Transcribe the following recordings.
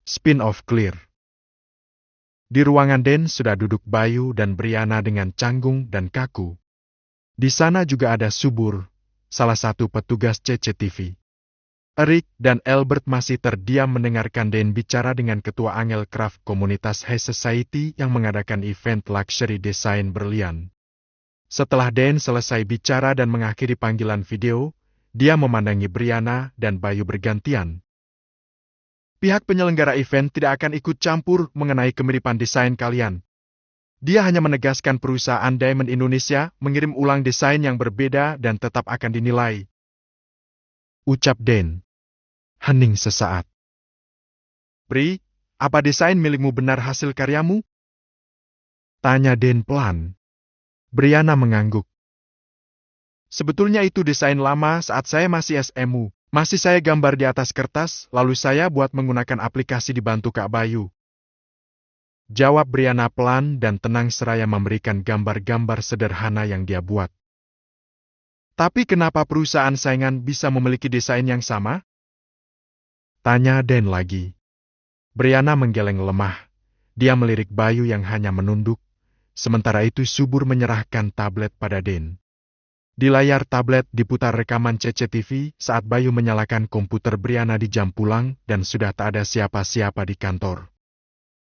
Spin-off Clear. Di ruangan Den sudah duduk Bayu dan Brianna dengan canggung dan kaku. Di sana juga ada Subur, salah satu petugas CCTV. Erik dan Albert masih terdiam mendengarkan Den bicara dengan ketua Angel Craft komunitas High Society yang mengadakan event luxury desain berlian. Setelah Den selesai bicara dan mengakhiri panggilan video, dia memandangi Brianna dan Bayu bergantian. Pihak penyelenggara event tidak akan ikut campur mengenai kemiripan desain kalian. Dia hanya menegaskan perusahaan Diamond Indonesia mengirim ulang desain yang berbeda dan tetap akan dinilai. Ucap Den. Hening sesaat. Bri, apa desain milikmu benar hasil karyamu? Tanya Den pelan. Brianna mengangguk. Sebetulnya itu desain lama saat saya masih SMU. Masih saya gambar di atas kertas, lalu saya buat menggunakan aplikasi dibantu Kak Bayu. Jawab Brianna pelan dan tenang seraya memberikan gambar-gambar sederhana yang dia buat. Tapi kenapa perusahaan saingan bisa memiliki desain yang sama? Tanya Den lagi. Brianna menggeleng lemah. Dia melirik Bayu yang hanya menunduk. Sementara itu Subur menyerahkan tablet pada Den. Di layar tablet diputar rekaman CCTV saat Bayu menyalakan komputer Brianna di jam pulang dan sudah tak ada siapa-siapa di kantor.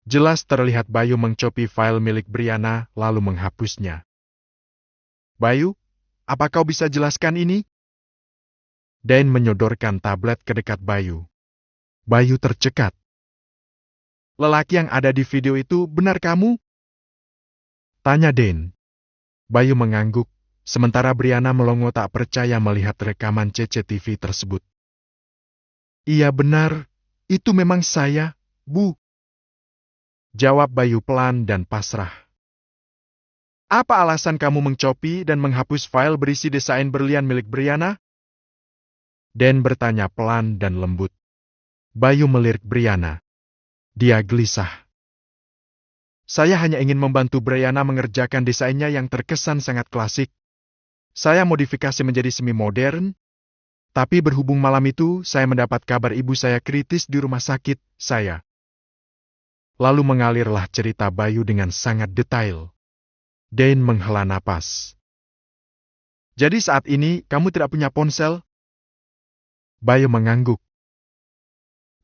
Jelas terlihat Bayu mencopi file milik Brianna lalu menghapusnya. Bayu, apa kau bisa jelaskan ini? Dan menyodorkan tablet ke dekat Bayu. Bayu tercekat. Lelaki yang ada di video itu benar kamu? Tanya Den. Bayu mengangguk. Sementara Brianna melongo tak percaya melihat rekaman CCTV tersebut. Iya benar, itu memang saya, Bu. Jawab Bayu pelan dan pasrah. Apa alasan kamu mencopi dan menghapus file berisi desain berlian milik Brianna? Den bertanya pelan dan lembut. Bayu melirik Brianna. Dia gelisah. Saya hanya ingin membantu Brianna mengerjakan desainnya yang terkesan sangat klasik. Saya modifikasi menjadi semi modern, tapi berhubung malam itu saya mendapat kabar ibu saya kritis di rumah sakit, saya. Lalu mengalirlah cerita Bayu dengan sangat detail. Den menghela napas. Jadi saat ini kamu tidak punya ponsel? Bayu mengangguk.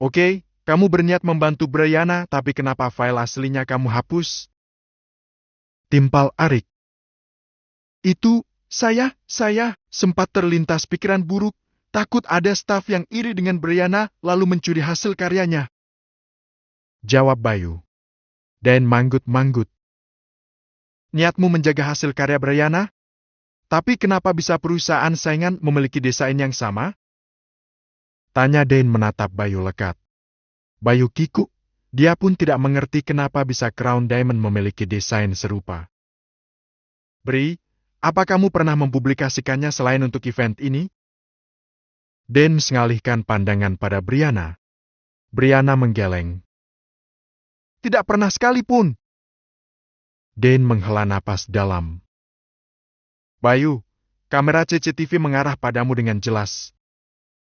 Oke, kamu berniat membantu Brianna, tapi kenapa file aslinya kamu hapus? Timpal Arik. Itu, saya sempat terlintas pikiran buruk, takut ada staf yang iri dengan Brianna lalu mencuri hasil karyanya. Jawab Bayu. Dan manggut-manggut. Niatmu menjaga hasil karya Brianna? Tapi kenapa bisa perusahaan saingan memiliki desain yang sama? Tanya Den menatap Bayu lekat. Bayu kikuk, dia pun tidak mengerti kenapa bisa Crown Diamond memiliki desain serupa. Bri, apa kamu pernah mempublikasikannya selain untuk event ini? Den mengalihkan pandangan pada Brianna. Brianna menggeleng. Tidak pernah sekalipun. Den menghela napas dalam. Bayu, kamera CCTV mengarah padamu dengan jelas.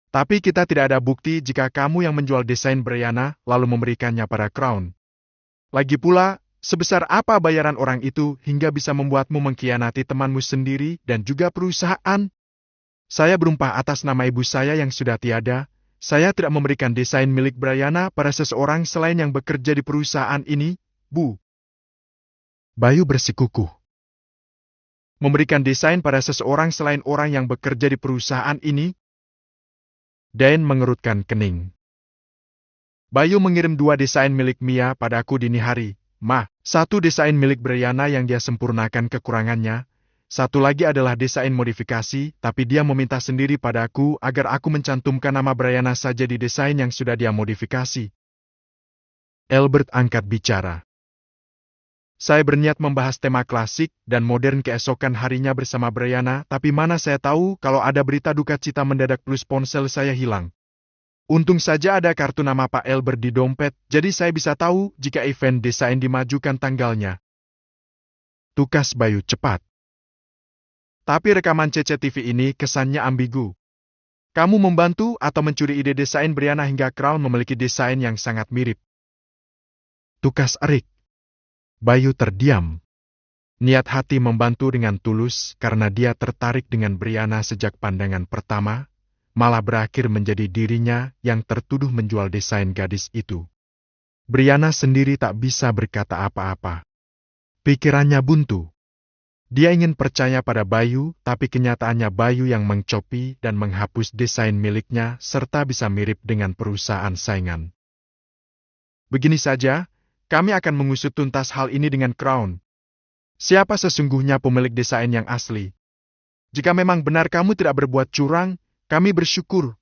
Tapi kita tidak ada bukti jika kamu yang menjual desain Brianna lalu memberikannya pada Crown. Lagi pula, sebesar apa bayaran orang itu hingga bisa membuatmu mengkhianati temanmu sendiri dan juga perusahaan? Saya berumpah atas nama ibu saya yang sudah tiada, saya tidak memberikan desain milik Brianna pada seseorang selain yang bekerja di perusahaan ini, Bu. Bayu bersikukuh. Memberikan desain pada seseorang selain orang yang bekerja di perusahaan ini? Dan mengerutkan kening. Bayu mengirim 2 desain milik Mia padaku dini hari. Ma, 1 desain milik Brianna yang dia sempurnakan kekurangannya, 1 lagi adalah desain modifikasi, tapi dia meminta sendiri padaku agar aku mencantumkan nama Brianna saja di desain yang sudah dia modifikasi. Albert angkat bicara. Saya berniat membahas tema klasik dan modern keesokan harinya bersama Brianna, tapi mana saya tahu kalau ada berita duka cita mendadak plus ponsel saya hilang. Untung saja ada kartu nama Pak Albert di dompet, jadi saya bisa tahu jika event desain dimajukan tanggalnya. Tukas Bayu cepat. Tapi rekaman CCTV ini kesannya ambigu. Kamu membantu atau mencuri ide desain Brianna hingga Crown memiliki desain yang sangat mirip. tukas Erik. Bayu terdiam. Niat hati membantu dengan tulus karena dia tertarik dengan Brianna sejak pandangan pertama, malah berakhir menjadi dirinya yang tertuduh menjual desain gadis itu. Brianna sendiri tak bisa berkata apa-apa. Pikirannya buntu. Dia ingin percaya pada Bayu, tapi kenyataannya Bayu yang mencopi dan menghapus desain miliknya serta bisa mirip dengan perusahaan saingan. Begini saja, kami akan mengusut tuntas hal ini dengan Crown. Siapa sesungguhnya pemilik desain yang asli? Jika memang benar kamu tidak berbuat curang, kami bersyukur.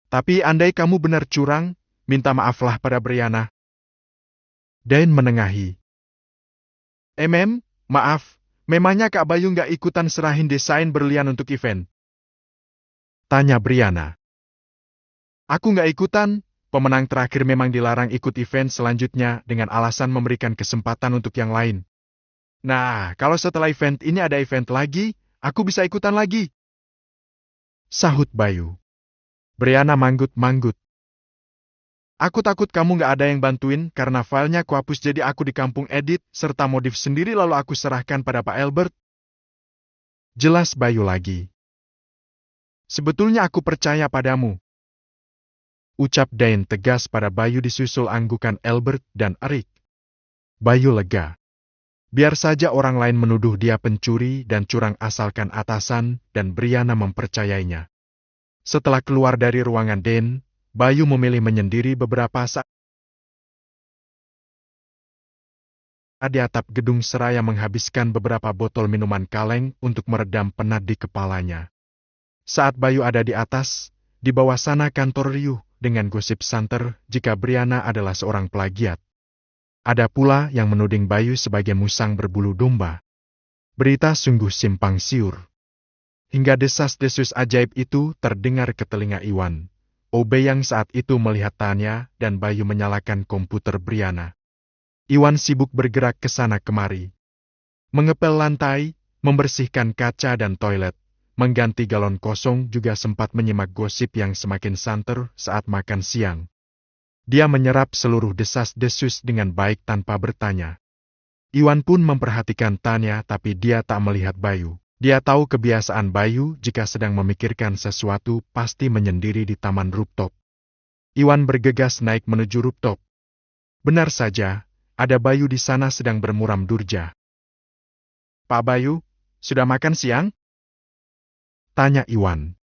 Tapi andai kamu benar curang, minta maaflah pada Brianna. Dane menengahi. Maaf, memangnya Kak Bayu nggak ikutan serahin desain berlian untuk event? Tanya Brianna. Aku nggak ikutan, pemenang terakhir memang dilarang ikut event selanjutnya dengan alasan memberikan kesempatan untuk yang lain. Nah, kalau setelah event ini ada event lagi, aku bisa ikutan lagi. Sahut Bayu. Brianna manggut-manggut. Aku takut kamu nggak ada yang bantuin karena filenya kuhapus jadi aku di kampung edit serta modif sendiri lalu aku serahkan pada Pak Albert. Jelas Bayu lagi. Sebetulnya aku percaya padamu. Ucap Dane tegas pada Bayu disusul anggukan Albert dan Erik. Bayu lega. Biar saja orang lain menuduh dia pencuri dan curang asalkan atasan dan Brianna mempercayainya. Setelah keluar dari ruangan Dane, Bayu memilih menyendiri beberapa saat di atap gedung seraya menghabiskan beberapa botol minuman kaleng untuk meredam penat di kepalanya. Saat Bayu ada di atas, di bawah sana kantor riuh dengan gosip santer jika Brianna adalah seorang plagiat. Ada pula yang menuding Bayu sebagai musang berbulu domba. Berita sungguh simpang siur. Hingga desas-desus ajaib itu terdengar ke telinga Iwan. OB yang saat itu melihat Tanya dan Bayu menyalakan komputer Brianna. Iwan sibuk bergerak ke sana kemari. Mengepel lantai, membersihkan kaca dan toilet, mengganti galon kosong juga sempat menyimak gosip yang semakin santer saat makan siang. Dia menyerap seluruh desas-desus dengan baik tanpa bertanya. Iwan pun memperhatikan Tanya tapi dia tak melihat Bayu. Dia tahu kebiasaan Bayu jika sedang memikirkan sesuatu pasti menyendiri di taman rooftop. Iwan bergegas naik menuju rooftop. Benar saja, ada Bayu di sana sedang bermuram durja. Pak Bayu, sudah makan siang? Tanya Iwan.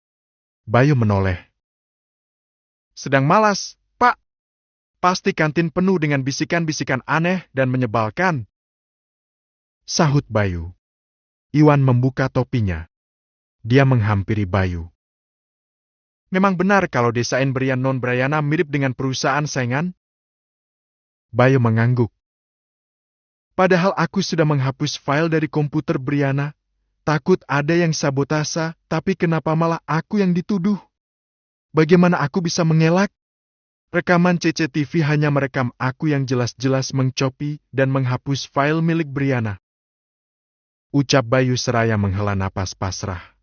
Bayu menoleh. Sedang malas, Pak. Pasti kantin penuh dengan bisikan-bisikan aneh dan menyebalkan. Sahut Bayu. Iwan membuka topinya. Dia menghampiri Bayu. Memang benar kalau desain berlian non Brianna mirip dengan perusahaan saingan? Bayu mengangguk. Padahal aku sudah menghapus file dari komputer Brianna. Takut ada yang sabotase, tapi kenapa malah aku yang dituduh? Bagaimana aku bisa mengelak? Rekaman CCTV hanya merekam aku yang jelas-jelas mencopi dan menghapus file milik Brianna. Ucap Bayu seraya menghela napas pasrah.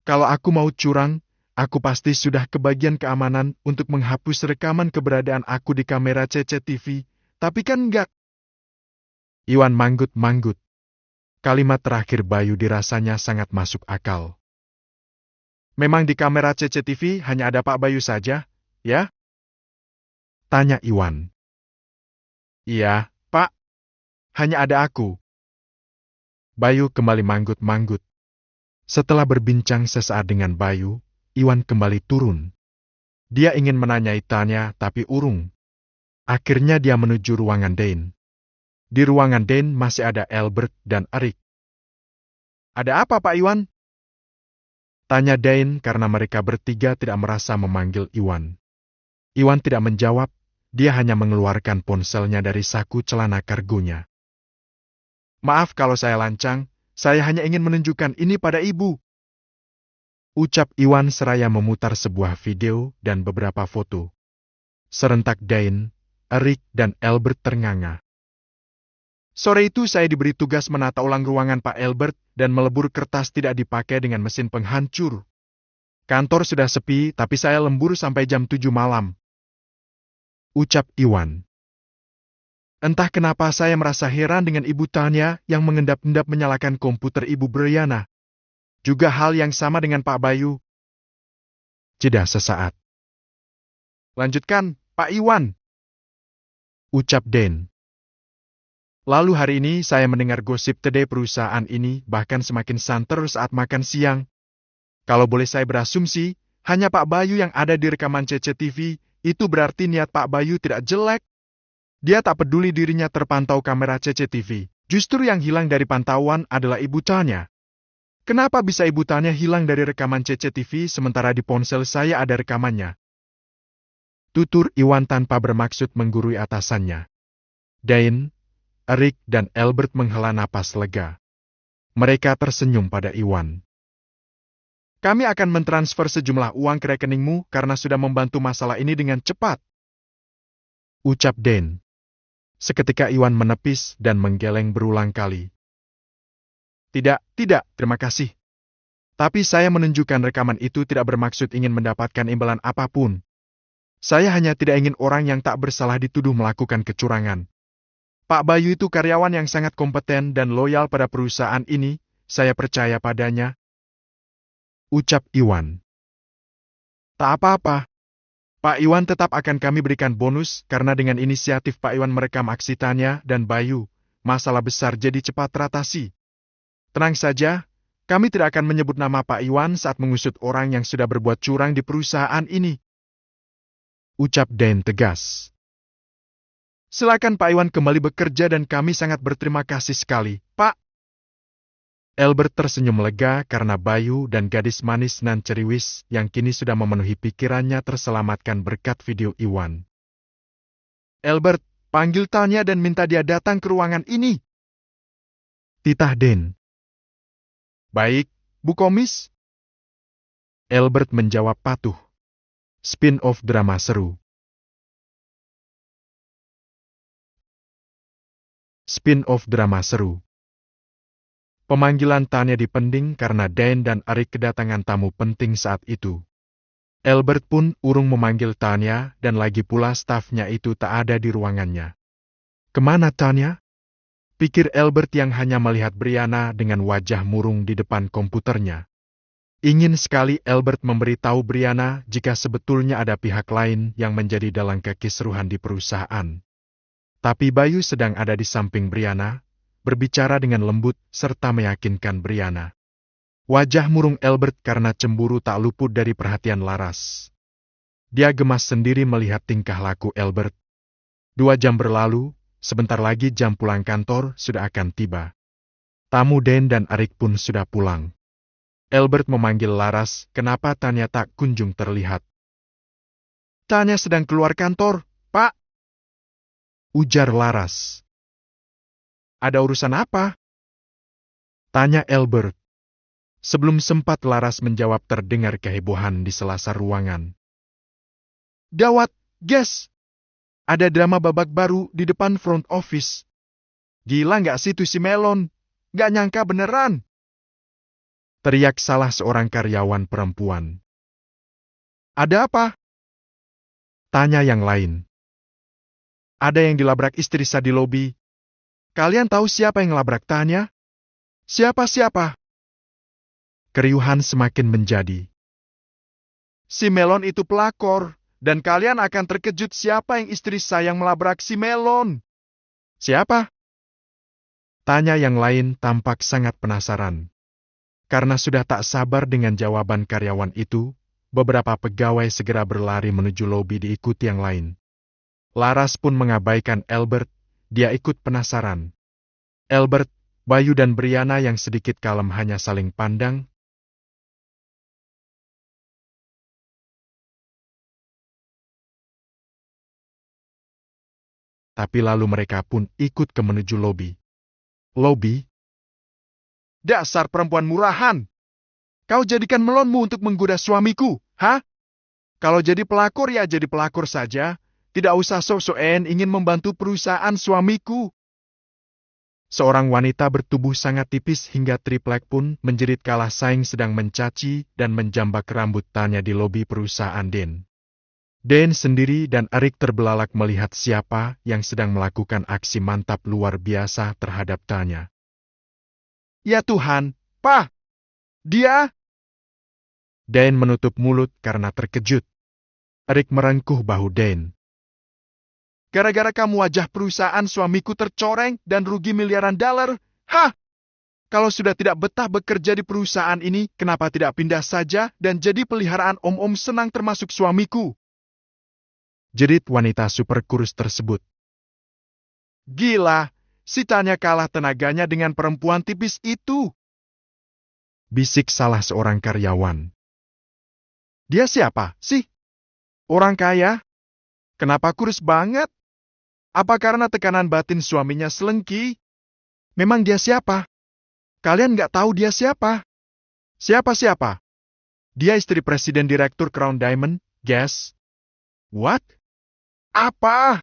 Kalau aku mau curang, aku pasti sudah ke bagian keamanan untuk menghapus rekaman keberadaan aku di kamera CCTV, tapi kan enggak. Iwan manggut-manggut. Kalimat terakhir Bayu dirasanya sangat masuk akal. Memang di kamera CCTV hanya ada Pak Bayu saja, ya? Tanya Iwan. Iya, Pak. Hanya ada aku. Bayu kembali manggut-manggut. Setelah berbincang sesaat dengan Bayu, Iwan kembali turun. Dia ingin menanyai Tanya tapi urung. Akhirnya dia menuju ruangan Dane. Di ruangan Dane masih ada Albert dan Erik. Ada apa Pak Iwan? Tanya Dane karena mereka bertiga tidak merasa memanggil Iwan. Iwan tidak menjawab, dia hanya mengeluarkan ponselnya dari saku celana kargonya. Maaf kalau saya lancang, saya hanya ingin menunjukkan ini pada ibu. Ucap Iwan seraya memutar sebuah video dan beberapa foto. Serentak Dane, Erik dan Albert ternganga. Sore itu saya diberi tugas menata ulang ruangan Pak Albert dan melebur kertas tidak dipakai dengan mesin penghancur. Kantor sudah sepi tapi saya lembur sampai jam 7 malam. Ucap Iwan. Entah kenapa saya merasa heran dengan Ibu Tanya yang mengendap-endap menyalakan komputer Ibu Briana. Juga hal yang sama dengan Pak Bayu. Jeda sesaat. Lanjutkan, Pak Iwan, ucap Den. Lalu hari ini saya mendengar gosip today perusahaan ini bahkan semakin santer saat makan siang. Kalau boleh saya berasumsi, hanya Pak Bayu yang ada di rekaman CCTV, itu berarti niat Pak Bayu tidak jelek. Dia tak peduli dirinya terpantau kamera CCTV. Justru yang hilang dari pantauan adalah Ibu Tanya. Kenapa bisa Ibu Tanya hilang dari rekaman CCTV sementara di ponsel saya ada rekamannya? Tutur Iwan tanpa bermaksud menggurui atasannya. Dane, Eric dan Albert menghela napas lega. Mereka tersenyum pada Iwan. Kami akan mentransfer sejumlah uang ke rekeningmu karena sudah membantu masalah ini dengan cepat, ucap Dane. Seketika Iwan menepis dan menggeleng berulang kali. Tidak, terima kasih. Tapi saya menunjukkan rekaman itu tidak bermaksud ingin mendapatkan imbalan apapun. Saya hanya tidak ingin orang yang tak bersalah dituduh melakukan kecurangan. Pak Bayu itu karyawan yang sangat kompeten dan loyal pada perusahaan ini, saya percaya padanya, ucap Iwan. Tak apa-apa. Pak Iwan tetap akan kami berikan bonus karena dengan inisiatif Pak Iwan merekam aksi Tanya dan Bayu, masalah besar jadi cepat teratasi. Tenang saja, kami tidak akan menyebut nama Pak Iwan saat mengusut orang yang sudah berbuat curang di perusahaan ini, ucap Dan tegas. Silakan Pak Iwan kembali bekerja dan kami sangat berterima kasih sekali, Pak. Albert tersenyum lega karena Bayu dan gadis manis nan ceriwis yang kini sudah memenuhi pikirannya terselamatkan berkat video Iwan. Albert, panggil Tanya dan minta dia datang ke ruangan ini, titah Den. Baik, Bu Komis. Albert menjawab patuh. Spin-off drama seru. Spin-off drama seru. Pemanggilan Tanya dipending karena Dan dan Eric kedatangan tamu penting saat itu. Albert pun urung memanggil Tanya dan lagi pula stafnya itu tak ada di ruangannya. Kemana Tanya? Pikir Albert yang hanya melihat Briana dengan wajah murung di depan komputernya. Ingin sekali Albert memberitahu Briana jika sebetulnya ada pihak lain yang menjadi dalang kekisruhan di perusahaan. Tapi Bayu sedang ada di samping Briana, berbicara dengan lembut serta meyakinkan Briana. Wajah murung Albert karena cemburu tak luput dari perhatian Laras. Dia gemas sendiri melihat tingkah laku Albert. 2 jam berlalu, sebentar lagi jam pulang kantor sudah akan tiba. Tamu Dan dan Eric pun sudah pulang. Albert memanggil Laras, kenapa Tanya tak kunjung terlihat. Tanya sedang keluar kantor, Pak, ujar Laras. Ada urusan apa? Tanya Albert. Sebelum sempat Laras menjawab terdengar kehebohan di selasar ruangan. Gawat, guys! Ada drama babak baru di depan front office. Gila nggak sih tuh si Melon? Nggak nyangka beneran. Teriak salah seorang karyawan perempuan. Ada apa? Tanya yang lain. Ada yang dilabrak istri saya di lobi. Kalian tahu siapa yang ngelabrak Tanya? Siapa? Keriuhan semakin menjadi. Si Melon itu pelakor. Dan kalian akan terkejut siapa yang istri saya yang melabrak si Melon. Siapa? Tanya yang lain tampak sangat penasaran. Karena sudah tak sabar dengan jawaban karyawan itu, beberapa pegawai segera berlari menuju lobi diikuti yang lain. Laras pun mengabaikan Albert, dia ikut penasaran. Albert, Bayu dan Briana yang sedikit kalem hanya saling pandang. Tapi lalu mereka pun ikut ke menuju lobi. Lobi? Dasar perempuan murahan! Kau jadikan melonmu untuk menggoda suamiku, ha? Kalau jadi pelakor ya jadi pelakor saja, tidak usah sok-sokan ingin membantu perusahaan suamiku. Seorang wanita bertubuh sangat tipis hingga triplek pun menjerit kalah saing sedang mencaci dan menjambak rambut Tanya di lobi perusahaan Den. Dane sendiri dan Erik terbelalak melihat siapa yang sedang melakukan aksi mantap luar biasa terhadap Tanya. Ya Tuhan, Pak! Dia! Dane menutup mulut karena terkejut. Erik merengkuh bahu Dane. Gara-gara kamu wajah perusahaan suamiku tercoreng dan rugi miliaran dolar. Hah? Kalau sudah tidak betah bekerja di perusahaan ini, kenapa tidak pindah saja dan jadi peliharaan om-om senang termasuk suamiku? Jerit wanita super kurus tersebut. Gila, si Tanya kalah tenaganya dengan perempuan tipis itu. Bisik salah seorang karyawan. Dia siapa sih? Orang kaya? Kenapa kurus banget? Apa karena tekanan batin suaminya selengki? Memang dia siapa? Kalian nggak tahu dia siapa? Siapa? Dia istri presiden direktur Crown Diamond, guys. What? Apa?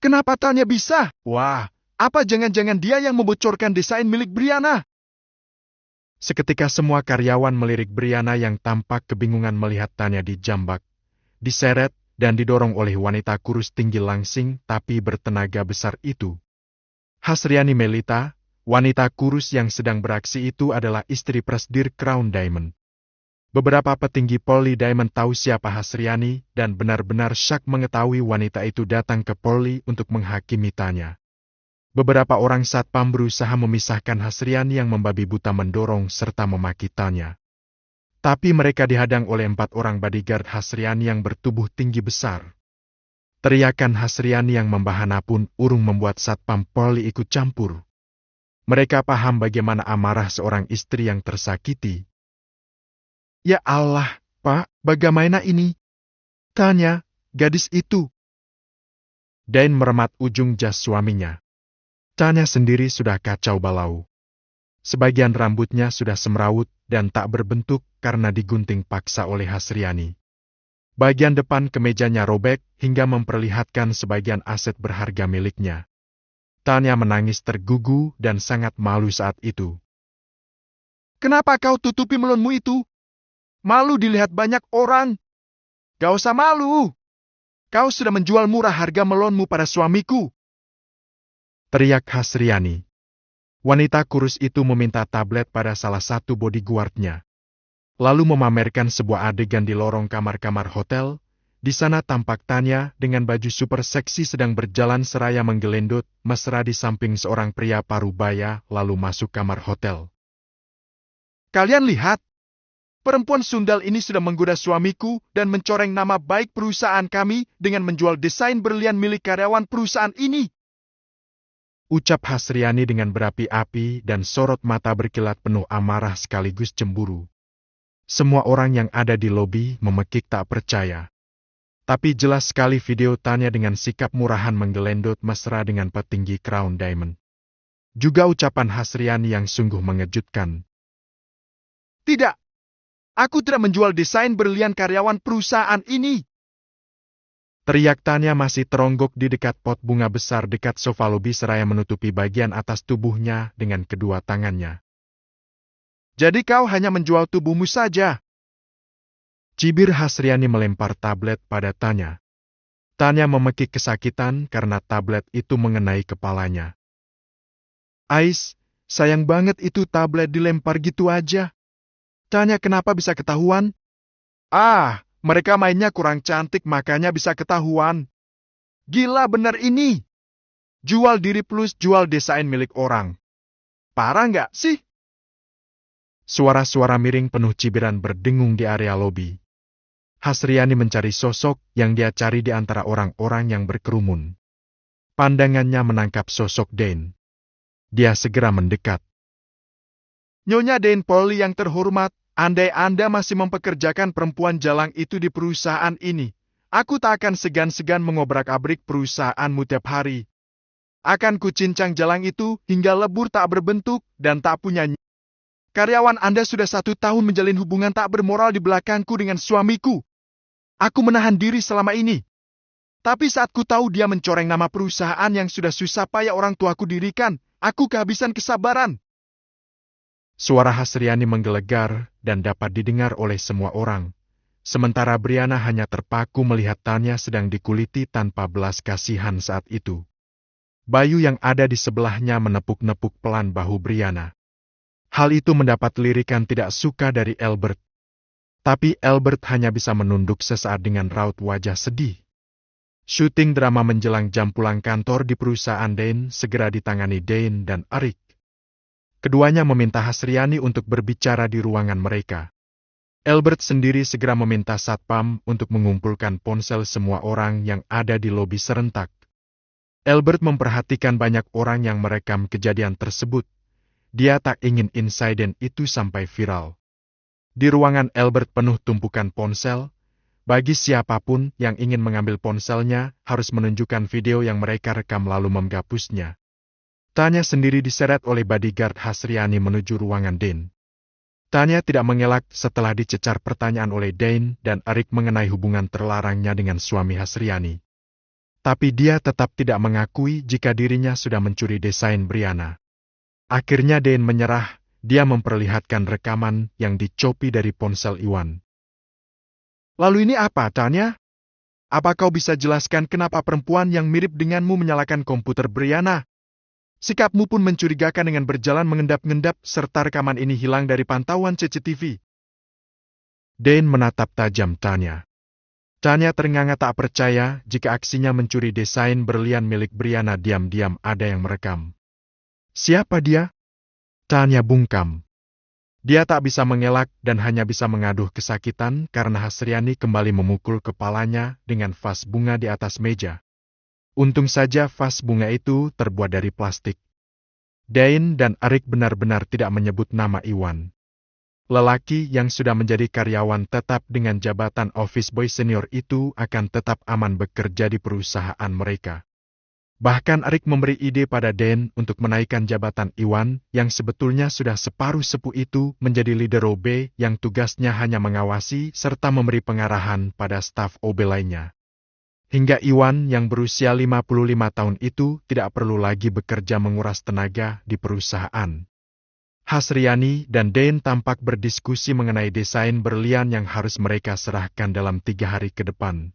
Kenapa Tanya bisa? Wah, apa jangan-jangan dia yang membocorkan desain milik Brianna? Seketika semua karyawan melirik Brianna yang tampak kebingungan melihat Tanya dijambak, diseret, dan didorong oleh wanita kurus tinggi langsing tapi bertenaga besar itu. Hasriani Melita, wanita kurus yang sedang beraksi itu adalah istri presidir Crown Diamond. Beberapa petinggi Polri Diamond tahu siapa Hasriani dan benar-benar syak mengetahui wanita itu datang ke Polri untuk menghakimi Tanya. Beberapa orang satpam berusaha memisahkan Hasriani yang membabi buta mendorong serta memaki Tanya. Tapi mereka dihadang oleh 4 orang bodyguard Hasriani yang bertubuh tinggi besar. Teriakan Hasriani yang membahana pun urung membuat satpam Polri ikut campur. Mereka paham bagaimana amarah seorang istri yang tersakiti. Ya Allah, Pak, bagaimana ini? Tanya, gadis itu. Dane meremat ujung jas suaminya. Tanya sendiri sudah kacau balau. Sebagian rambutnya sudah semrawut dan tak berbentuk karena digunting paksa oleh Hasriani. Bagian depan kemejanya robek hingga memperlihatkan sebagian aset berharga miliknya. Tanya menangis tergugu dan sangat malu saat itu. Kenapa kau tutupi melonmu itu? Malu dilihat banyak orang. Gak usah malu. Kau sudah menjual murah harga melonmu pada suamiku. Teriak Hasriani. Wanita kurus itu meminta tablet pada salah satu bodyguardnya. Lalu memamerkan sebuah adegan di lorong kamar-kamar hotel. Di sana tampak Tanya dengan baju super seksi sedang berjalan seraya menggelendot mesra di samping seorang pria parubaya lalu masuk kamar hotel. Kalian lihat. Perempuan sundal ini sudah menggoda suamiku dan mencoreng nama baik perusahaan kami dengan menjual desain berlian milik karyawan perusahaan ini. Ucap Hasriani dengan berapi-api dan sorot mata berkilat penuh amarah sekaligus cemburu. Semua orang yang ada di lobi memekik tak percaya. Tapi jelas sekali video Tanya dengan sikap murahan menggelendot mesra dengan petinggi Crown Diamond. Juga ucapan Hasriani yang sungguh mengejutkan. Tidak. Aku tidak menjual desain berlian karyawan perusahaan ini. Teriak Tanya masih teronggok di dekat pot bunga besar dekat sofa lobi seraya menutupi bagian atas tubuhnya dengan kedua tangannya. Jadi kau hanya menjual tubuhmu saja? Cibir Hasriani melempar tablet pada Tanya. Tanya memekik kesakitan karena tablet itu mengenai kepalanya. Ais, sayang banget itu tablet dilempar gitu aja. Tanya kenapa bisa ketahuan? Ah, mereka mainnya kurang cantik makanya bisa ketahuan. Gila bener ini. Jual diri plus jual desain milik orang. Parah nggak sih? Suara-suara miring penuh cibiran berdengung di area lobi. Hasriani mencari sosok yang dia cari di antara orang-orang yang berkerumun. Pandangannya menangkap sosok Dane. Dia segera mendekat. Nyonya Dane Polly yang terhormat, andai Anda masih mempekerjakan perempuan jalang itu di perusahaan ini, aku tak akan segan-segan mengobrak-abrik perusahaanmu tiap hari. Akan kucincang jalang itu hingga lebur tak berbentuk dan tak punya nyali. Karyawan Anda sudah 1 tahun menjalin hubungan tak bermoral di belakangku dengan suamiku. Aku menahan diri selama ini. Tapi saat ku tahu dia mencoreng nama perusahaan yang sudah susah payah orang tuaku dirikan, aku kehabisan kesabaran. Suara Hasriani menggelegar dan dapat didengar oleh semua orang. sementara Brianna hanya terpaku melihat Tanya sedang dikuliti tanpa belas kasihan saat itu. Bayu yang ada di sebelahnya menepuk-nepuk pelan bahu Brianna. Hal itu mendapat lirikan tidak suka dari Albert. Tapi Albert hanya bisa menunduk sesaat dengan raut wajah sedih. Syuting drama menjelang jam pulang kantor di perusahaan Dane segera ditangani Dane dan Arik. Keduanya meminta Hasriani untuk berbicara di ruangan mereka. Albert sendiri segera meminta satpam untuk mengumpulkan ponsel semua orang yang ada di lobi serentak. Albert memperhatikan banyak orang yang merekam kejadian tersebut. Dia tak ingin insiden itu sampai viral. Di ruangan Albert penuh tumpukan ponsel. Bagi siapapun yang ingin mengambil ponselnya, harus menunjukkan video yang mereka rekam lalu menghapusnya. Tanya sendiri diseret oleh bodyguard Hasriani menuju ruangan Dane. Tanya tidak mengelak setelah dicecar pertanyaan oleh Dane dan Arik mengenai hubungan terlarangnya dengan suami Hasriani. Tapi dia tetap tidak mengakui jika dirinya sudah mencuri desain Brianna. Akhirnya Dane menyerah, dia memperlihatkan rekaman yang dicopi dari ponsel Iwan. Lalu ini apa, Tanya? Apa kau bisa jelaskan kenapa perempuan yang mirip denganmu menyalakan komputer Brianna? Sikapmu pun mencurigakan dengan berjalan mengendap-endap serta rekaman ini hilang dari pantauan CCTV. Dane menatap tajam Tanya. Tanya ternganga tak percaya jika aksinya mencuri desain berlian milik Brianna diam-diam ada yang merekam. Siapa dia? Tanya bungkam. Dia tak bisa mengelak dan hanya bisa mengaduh kesakitan karena Hasriani kembali memukul kepalanya dengan vas bunga di atas meja. Untung saja vas bunga itu terbuat dari plastik. Dane dan Arik benar-benar tidak menyebut nama Iwan. Lelaki yang sudah menjadi karyawan tetap dengan jabatan office boy senior itu akan tetap aman bekerja di perusahaan mereka. Bahkan Arik memberi ide pada Dane untuk menaikkan jabatan Iwan yang sebetulnya sudah separuh sepuh itu menjadi leader OB yang tugasnya hanya mengawasi serta memberi pengarahan pada staf OB lainnya. Hingga Iwan yang berusia 55 tahun itu tidak perlu lagi bekerja menguras tenaga di perusahaan. Hasriani dan Dane tampak berdiskusi mengenai desain berlian yang harus mereka serahkan dalam 3 hari ke depan.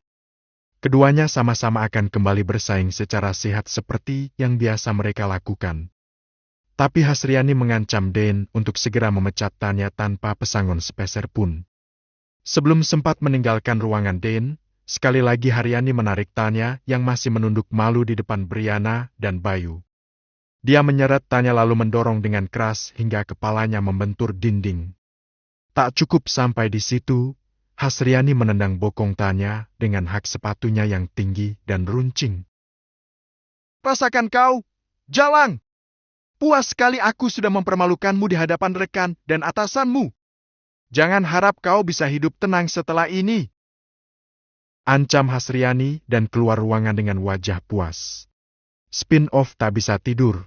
Keduanya sama-sama akan kembali bersaing secara sehat seperti yang biasa mereka lakukan. Tapi Hasriani mengancam Dane untuk segera memecat Tanya tanpa pesangon sepeser pun. Sebelum sempat meninggalkan ruangan Dane, sekali lagi Haryani menarik Tanya yang masih menunduk malu di depan Brianna dan Bayu. Dia menyeret Tanya lalu mendorong dengan keras hingga kepalanya membentur dinding. Tak cukup sampai di situ, Hasriani menendang bokong Tanya dengan hak sepatunya yang tinggi dan runcing. Rasakan kau, Jalang! Puas sekali aku sudah mempermalukanmu di hadapan rekan dan atasanmu. Jangan harap kau bisa hidup tenang setelah ini. Ancam Hasriani dan keluar ruangan dengan wajah puas. Spin-off tak bisa tidur.